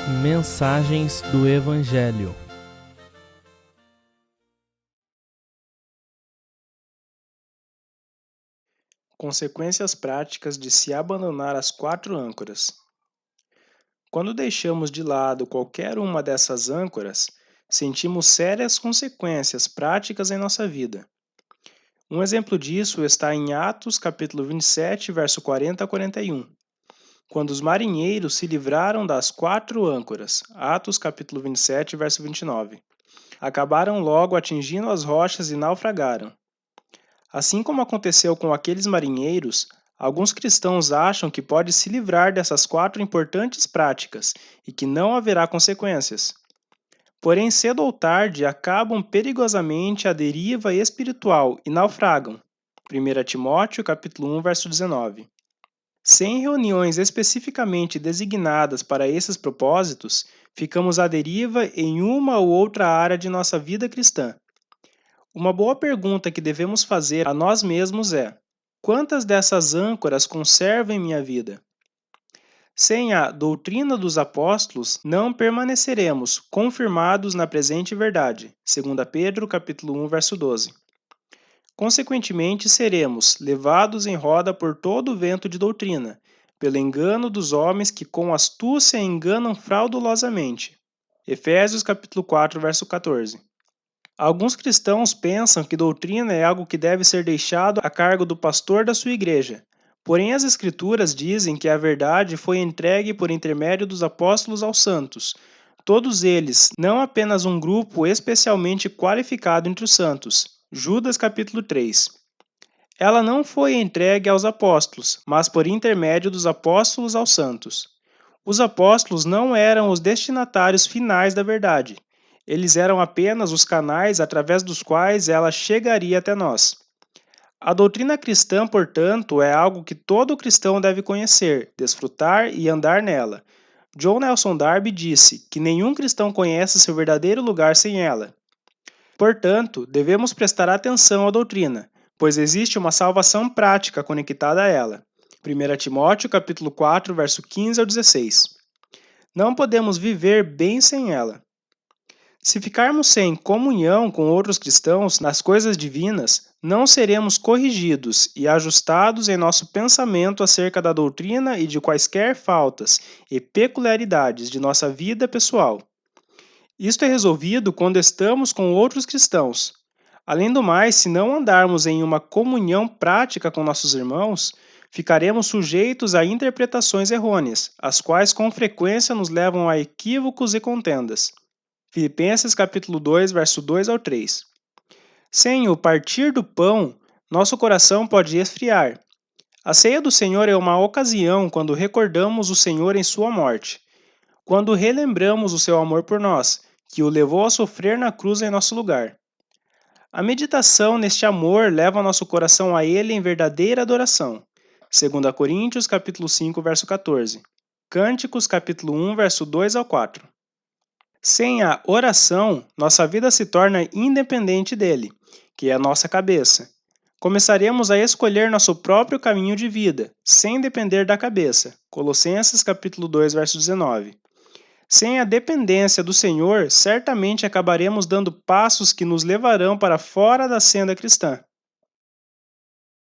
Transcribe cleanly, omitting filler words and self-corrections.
Mensagens do Evangelho. Consequências práticas de se abandonar as 4 âncoras. Quando deixamos de lado qualquer uma dessas âncoras, sentimos sérias consequências práticas em nossa vida. Um exemplo disso está em Atos capítulo 27, verso 40 a 41. Quando os marinheiros se livraram das 4 âncoras, Atos capítulo 27, verso 29. Acabaram logo atingindo as rochas e naufragaram. Assim como aconteceu com aqueles marinheiros, alguns cristãos acham que pode se livrar dessas 4 importantes práticas e que não haverá consequências. Porém, cedo ou tarde, acabam perigosamente à deriva espiritual e naufragam. 1 Timóteo capítulo 1, verso 19. Sem reuniões especificamente designadas para esses propósitos, ficamos à deriva em uma ou outra área de nossa vida cristã. Uma boa pergunta que devemos fazer a nós mesmos é: quantas dessas âncoras conservo em minha vida? Sem a doutrina dos apóstolos, não permaneceremos confirmados na presente verdade. 2 Pedro, capítulo 1, verso 12. Consequentemente, seremos levados em roda por todo o vento de doutrina, pelo engano dos homens que com astúcia enganam fraudulosamente. Efésios, capítulo 4, verso 14. Alguns cristãos pensam que doutrina é algo que deve ser deixado a cargo do pastor da sua igreja. Porém, as Escrituras dizem que a verdade foi entregue por intermédio dos apóstolos aos santos, todos eles, não apenas um grupo especialmente qualificado entre os santos. Judas capítulo 3. Ela não foi entregue aos apóstolos, mas por intermédio dos apóstolos aos santos. Os apóstolos não eram os destinatários finais da verdade. Eles eram apenas os canais através dos quais ela chegaria até nós. A doutrina cristã, portanto, é algo que todo cristão deve conhecer, desfrutar e andar nela. John Nelson Darby disse que nenhum cristão conhece seu verdadeiro lugar sem ela. Portanto, devemos prestar atenção à doutrina, pois existe uma salvação prática conectada a ela. 1 Timóteo capítulo 4, verso 15 ao 16. Não podemos viver bem sem ela. Se ficarmos sem comunhão com outros cristãos nas coisas divinas, não seremos corrigidos e ajustados em nosso pensamento acerca da doutrina e de quaisquer faltas e peculiaridades de nossa vida pessoal. Isto é resolvido quando estamos com outros cristãos. Além do mais, se não andarmos em uma comunhão prática com nossos irmãos, ficaremos sujeitos a interpretações errôneas, as quais com frequência nos levam a equívocos e contendas. Filipenses capítulo 2, verso 2 ao 3. Sem o partir do pão, nosso coração pode esfriar. A ceia do Senhor é uma ocasião quando recordamos o Senhor em sua morte, quando relembramos o seu amor por nós, que o levou a sofrer na cruz em nosso lugar. A meditação neste amor leva nosso coração a ele em verdadeira adoração. 2 Coríntios capítulo 5, verso 14. Cânticos capítulo 1, verso 2 ao 4. Sem a oração, nossa vida se torna independente dele, que é a nossa cabeça. Começaremos a escolher nosso próprio caminho de vida, sem depender da cabeça. Colossenses capítulo 2, verso 19. Sem a dependência do Senhor, certamente acabaremos dando passos que nos levarão para fora da senda cristã.